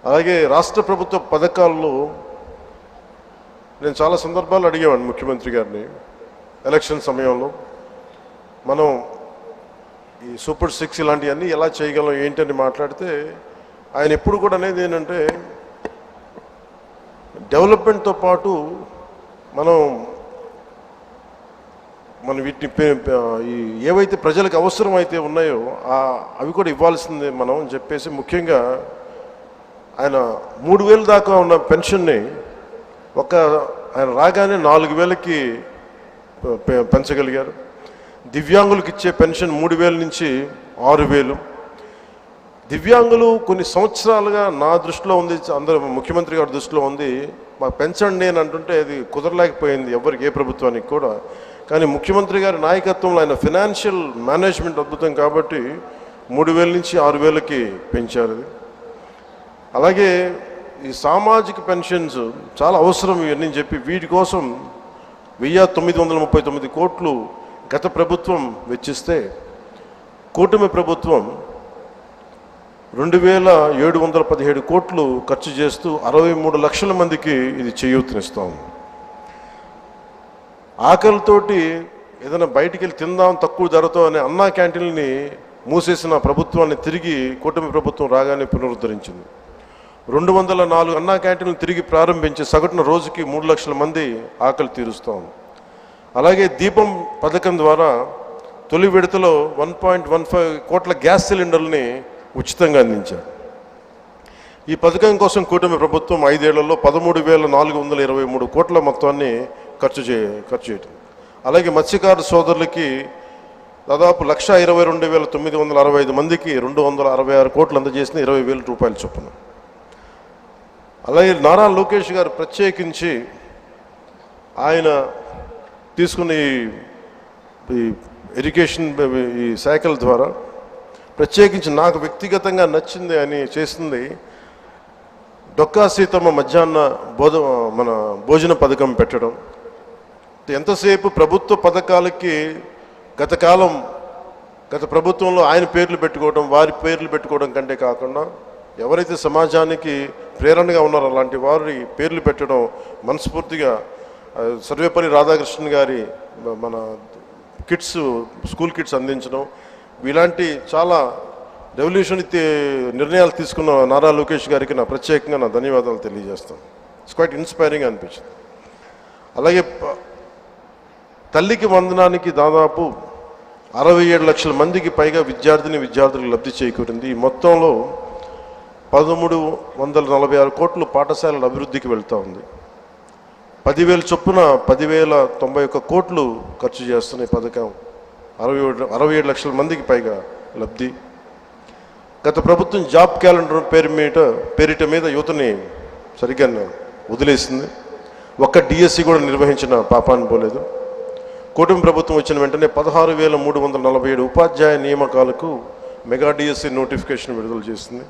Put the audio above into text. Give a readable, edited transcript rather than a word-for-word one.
అలాగే రాష్ట్ర ప్రభుత్వ పథకాల్లో నేను చాలా సందర్భాలు అడిగేవాడిని ముఖ్యమంత్రి గారిని. ఎలక్షన్ సమయంలో మనం ఈ సూపర్ 6 ఇలాంటివన్నీ ఎలా చేయగలం ఏంటని మాట్లాడితే ఆయన ఎప్పుడు కూడా అనేది ఏంటంటే డెవలప్మెంట్తో పాటు మనం వీటిని ఏవైతే ప్రజలకు అవసరమైతే ఉన్నాయో అవి కూడా ఇవ్వాల్సిందే మనం అని చెప్పేసి, ముఖ్యంగా ఆయన 3,000 దాకా ఉన్న పెన్షన్ని ఆయన రాగానే 4,000కి పెంచగలిగారు. దివ్యాంగులకు ఇచ్చే పెన్షన్ 3,000 నుంచి 6,000. దివ్యాంగులు కొన్ని సంవత్సరాలుగా నా దృష్టిలో ఉంది, అందరూ ముఖ్యమంత్రి గారి దృష్టిలో ఉంది, మాకు పెంచండి అని అంటుంటే అది కుదరలేకపోయింది ఎవరికి, ఏ ప్రభుత్వానికి కూడా. కానీ ముఖ్యమంత్రి గారి నాయకత్వంలో ఆయన ఫినాన్షియల్ మేనేజ్మెంట్ అద్భుతం కాబట్టి 3,000 నుంచి 6,000కి పెంచారు. అలాగే ఈ సామాజిక పెన్షన్స్ చాలా అవసరం ఇవన్నీ చెప్పి వీటి కోసం 1,939 కోట్లు గత ప్రభుత్వం వెచ్చిస్తే కూటమి ప్రభుత్వం 2,717 కోట్లు ఖర్చు చేస్తూ 63 లక్షల మందికి ఇది చేయూతనిస్తాం. ఆకలితోటి ఏదైనా బయటికి వెళ్ళి తిందాం తక్కువ ధరతో అనే అన్నా క్యాంటీన్ని మూసేసిన ప్రభుత్వాన్ని తిరిగి కూటమి ప్రభుత్వం రాగానే పునరుద్ధరించింది. 204 అన్నా క్యాంటీన్లు తిరిగి ప్రారంభించి సగటున రోజుకి 3 లక్షల మంది ఆకలి తీరుస్తాం. అలాగే దీపం పథకం ద్వారా తొలి విడతలో 1.15 కోట్ల గ్యాస్ సిలిండర్ని ఉచితంగా అందించారు. ఈ పథకం కోసం కూటమి ప్రభుత్వం 5 ఏళ్లలో 13,423 కోట్ల మొత్తాన్ని ఖర్చు చేయటం. అలాగే మత్స్యకారు సోదరులకి దాదాపు 1,22,965 మందికి 266 కోట్లు అందజేసిన 20,000 రూపాయల చొప్పున. అలాగే నారా లోకేష్ గారు ప్రత్యేకించి ఆయన తీసుకున్న ఈ ఇరిగేషన్ ఈ శాఖల ద్వారా ప్రత్యేకించి నాకు వ్యక్తిగతంగా నచ్చింది అని చేసింది డొక్కా సీతమ్మ మధ్యాహ్న భోజన పథకం పెట్టడం. ఎంతసేపు ప్రభుత్వ పథకాలకి గత ప్రభుత్వంలో ఆయన పేర్లు పెట్టుకోవడం, వారి పేర్లు పెట్టుకోవడం కంటే కాకుండా ఎవరైతే సమాజానికి ప్రేరణగా ఉన్నారో అలాంటి వారి పేర్లు పెట్టడం మనస్ఫూర్తిగా సర్వేపల్లి రాధాకృష్ణన్ గారి మన స్కూల్ కిట్స్ అందించడం, ఇలాంటి చాలా రెవల్యూషన్ నిర్ణయాలు తీసుకున్న నారా లోకేష్ గారికి నా ప్రత్యేకంగా నా ధన్యవాదాలు తెలియజేస్తాను. ఇట్స్ క్వైట్ ఇన్స్పైరింగ్ అనిపించింది. అలాగే తల్లికి వందనానికి దాదాపు 67 లక్షల మందికి పైగా విద్యార్థులకు లబ్ధి చేకూరింది. ఈ మొత్తంలో 1,346 కోట్లు పాఠశాలల అభివృద్ధికి వెళ్తూ ఉంది. 10,000 చొప్పున 10,091 కోట్లు ఖర్చు చేస్తున్న ఈ పథకం 67 లక్షల మందికి పైగా లబ్ధి. గత ప్రభుత్వం జాబ్ క్యాలెండర్ పేరిట మీద యువతని సరిగ్గా వదిలేసింది. ఒక్క డిఎస్సి కూడా నిర్వహించిన పాపాన్ని పోలేదు. కూటమి ప్రభుత్వం వచ్చిన వెంటనే 16,347 ఉపాధ్యాయ నియామకాలకు మెగా డిఎస్సి నోటిఫికేషన్ విడుదల చేసింది.